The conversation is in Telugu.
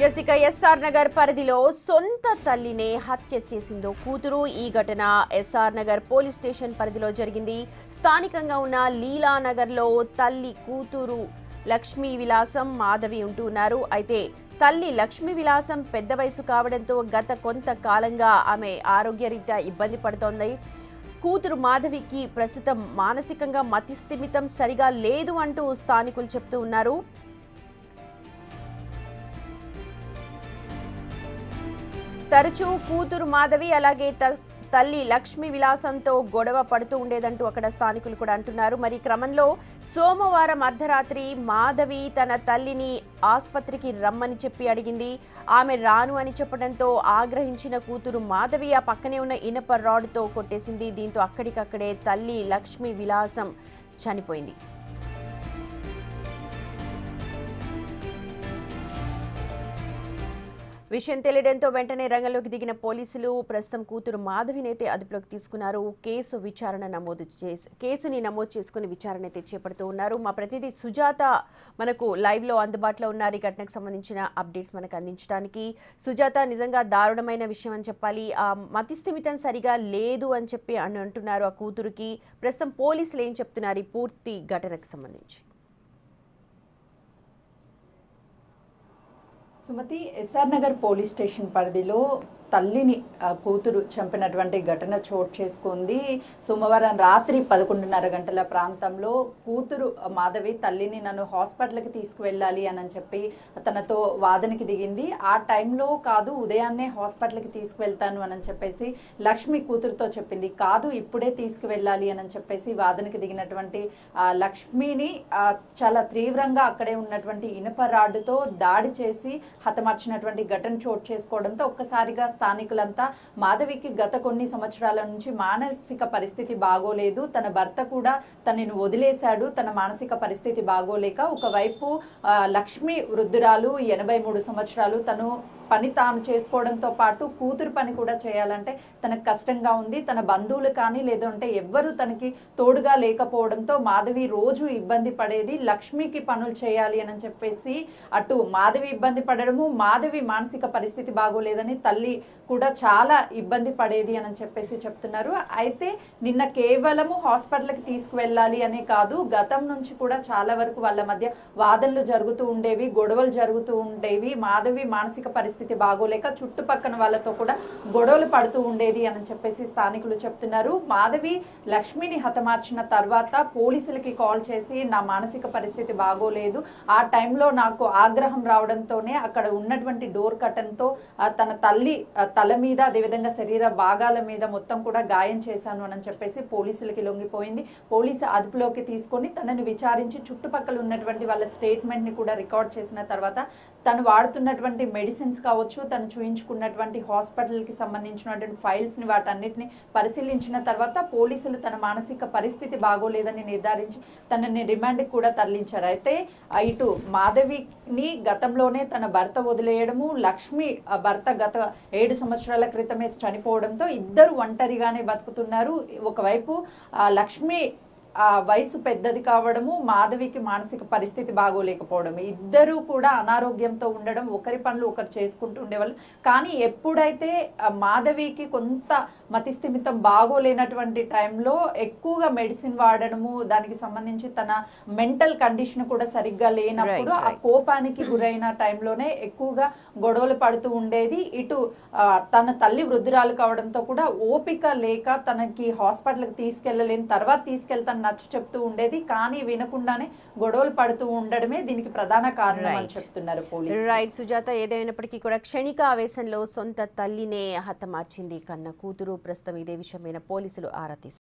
ఇక ఎస్ఆర్ నగర్ పరిధిలో సొంత తల్లినే హత్య చేసిందో కూతురు. ఈ ఘటన ఎస్ఆర్ నగర్ పోలీస్ స్టేషన్ పరిధిలో జరిగింది. స్థానికంగా ఉన్న లీలానగర్లో తల్లి కూతురు లక్ష్మీ విలాసం మాధవి ఉంటున్నారు. అయితే తల్లి లక్ష్మీ విలాసం పెద్ద వయసు కావడంతో గత కొంతకాలంగా ఆమె ఆరోగ్యరీత్యా ఇబ్బంది పడుతోంది. కూతురు మాధవికి ప్రస్తుతం మానసికంగా మతిస్థిమితం సరిగా లేదు అంటూ స్థానికులు చెప్తూ ఉన్నారు. తరచూ కూతురు మాధవి అలాగే తల్లి లక్ష్మీ విలాసంతో గొడవ పడుతూ ఉండేదంటూ అక్కడ స్థానికులు కూడా అంటున్నారు. మరి క్రమంలో సోమవారం అర్ధరాత్రి మాధవి తన తల్లిని ఆసుపత్రికి రమ్మని చెప్పి అడిగింది. ఆమె రాను అని చెప్పడంతో ఆగ్రహించిన కూతురు మాధవి ఆ పక్కనే ఉన్న ఇనప రాడ్తో కొట్టేసింది. దీంతో అక్కడికక్కడే తల్లి లక్ష్మీ విలాసం చనిపోయింది. విషయం తెలియడంతో వెంటనే రంగంలోకి దిగిన పోలీసులు ప్రస్తుతం కూతురు మాధవినైతే అదుపులోకి తీసుకున్నారు. కేసుని నమోదు చేసుకుని విచారణ అయితే చేపడుతూ ఉన్నారు. మా ప్రతినిధి సుజాత మనకు లైవ్ లో అందుబాటులో ఉన్నారు ఈ ఘటనకు సంబంధించిన అప్డేట్స్ మనకు అందించడానికి. సుజాత, నిజంగా దారుణమైన విషయం అని చెప్పాలి. ఆ మతిస్థిమితం సరిగా లేదు అని చెప్పి అంటున్నారు ఆ కూతురుకి. ప్రస్తుతం పోలీసులు ఏం చెప్తున్నారు ఈ పూర్తి ఘటనకు సంబంధించి? Sumathi, SR Nagar police station పరిధిలో తల్లిని కూతురు చంపినటువంటి ఘటన చోటు చేసుకుంది. సోమవారం రాత్రి 11:30 గంటల ప్రాంతంలో కూతురు మాధవి తల్లిని నన్ను హాస్పిటల్కి తీసుకువెళ్ళాలి అని చెప్పి తనతో వాదనకి దిగింది. ఆ టైంలో కాదు, ఉదయాన్నే హాస్పిటల్కి తీసుకువెళ్తాను అని చెప్పేసి లక్ష్మి కూతురుతో చెప్పింది. కాదు, ఇప్పుడే తీసుకువెళ్ళాలి అని చెప్పేసి వాదనకి దిగినటువంటి లక్ష్మిని చాలా తీవ్రంగా అక్కడే ఉన్నటువంటి ఇనుప రాడ్డుతో దాడి చేసి హతమార్చినటువంటి ఘటన చోటు చేసుకోవడంతో ఒక్కసారిగా స్థానికులంతా మాధవికి గత కొన్ని సంవత్సరాల నుంచి మానసిక పరిస్థితి బాగోలేదు, తన భర్త కూడా తనను వదిలేశాడు, తన మానసిక పరిస్థితి బాగోలేక ఒకవైపు లక్ష్మి వృద్ధురాలు 83 సంవత్సరాలు, తను పని తాను చేసుకోవడంతో పాటు కూతురు పని కూడా చేయాలంటే తనకు కష్టంగా ఉంది. తన బంధువులు కానీ లేదంటే ఎవ్వరూ తనకి తోడుగా లేకపోవడంతో మాధవి రోజు ఇబ్బంది పడేది. లక్ష్మికి పనులు చేయాలి అని చెప్పేసి అటు మాధవి ఇబ్బంది పడడము, మాధవి మానసిక పరిస్థితి బాగోలేదని తల్లి కూడా చాలా ఇబ్బంది పడేది అని చెప్పేసి చెప్తున్నారు. అయితే నిన్న కేవలము హాస్పిటల్కి తీసుకువెళ్ళాలి అనే కాదు, గతం నుంచి కూడా చాలా వరకు వాళ్ళ మధ్య వాదనలు జరుగుతూ ఉండేవి, గొడవలు జరుగుతూ ఉండేవి. మాధవి మానసిక పరిస్థితి బాగోలేక చుట్టుపక్కల వాళ్ళతో కూడా గొడవలు పడుతూ ఉండేది అని చెప్పేసి స్థానికులు చెప్తున్నారు. మాధవి లక్ష్మిని హతమార్చిన తర్వాత పోలీసులకి కాల్ చేసి నా మానసిక పరిస్థితి బాగోలేదు, ఆ టైంలో నాకు ఆగ్రహం రావడంతోనే అక్కడ ఉన్నటువంటి డోర్ కటన్తో తన తల్లి తల మీద అదేవిధంగా శరీర భాగాల మీద మొత్తం కూడా గాయం చేశాను అని చెప్పేసి పోలీసులకి లొంగిపోయింది. పోలీసు అదుపులోకి తీసుకొని తనని విచారించి చుట్టుపక్కల ఉన్నటువంటి వాళ్ళ స్టేట్మెంట్ ని కూడా రికార్డ్ చేసిన తర్వాత తను వాడుతున్నటువంటి మెడిసిన్స్ కావచ్చు, తను చూయించుకున్నటువంటి హాస్పిటల్కి సంబంధించినటువంటి ఫైల్స్ ని వాటన్నిటిని పరిశీలించిన తర్వాత పోలీసులు తన మానసిక పరిస్థితి బాగోలేదని నిర్ధారించి తనని రిమాండ్కి కూడా తరలించారు. అయితే ఇటు మాధవిని గతంలోనే తన భర్త వదిలేయడము, లక్ష్మి భర్త గత 7 సంవత్సరాల క్రితమే చనిపోవడంతో ఇద్దరు ఒంటరిగానే బతుకుతున్నారు. ఒకవైపు లక్ష్మి వయసు పెద్దది కావడము, మాధవికి మానసిక పరిస్థితి బాగోలేకపోవడం, ఇద్దరు కూడా అనారోగ్యంతో ఉండడం, ఒకరి పనులు ఒకరు చేసుకుంటూ ఉండేవాళ్ళు. కానీ ఎప్పుడైతే మాధవికి కొంత మతిస్థిమితం బాగోలేనటువంటి టైంలో ఎక్కువగా మెడిసిన్ వాడడము, దానికి సంబంధించి తన మెంటల్ కండిషన్ కూడా సరిగ్గా లేనప్పుడు ఆ కోపానికి గురైన టైంలోనే ఎక్కువగా గొడవలు పడుతూ ఉండేది. ఇటు తన తల్లి వృద్ధురాలు కావడంతో కూడా ఓపిక లేక తనకి హాస్పిటల్కి తీసుకెళ్లలేని, తర్వాత తీసుకెళ్తాను నచ్చ చెప్తూ ఉండేది. కానీ వినకుండానే గొడవలు పడుతూ ఉండడమే దీనికి ప్రధాన కారణం అని చెప్తున్నారు పోలీసులు. రైట్ సుజాత, ఏదైనప్పటికీ కూడా క్షణిక ఆవేశంలో సొంత తల్లినే హతమార్చింది కన్న కూతురు. ప్రస్తుతం ఇదే విషయమైన పోలీసులు ఆరా తీస్తున్నారు.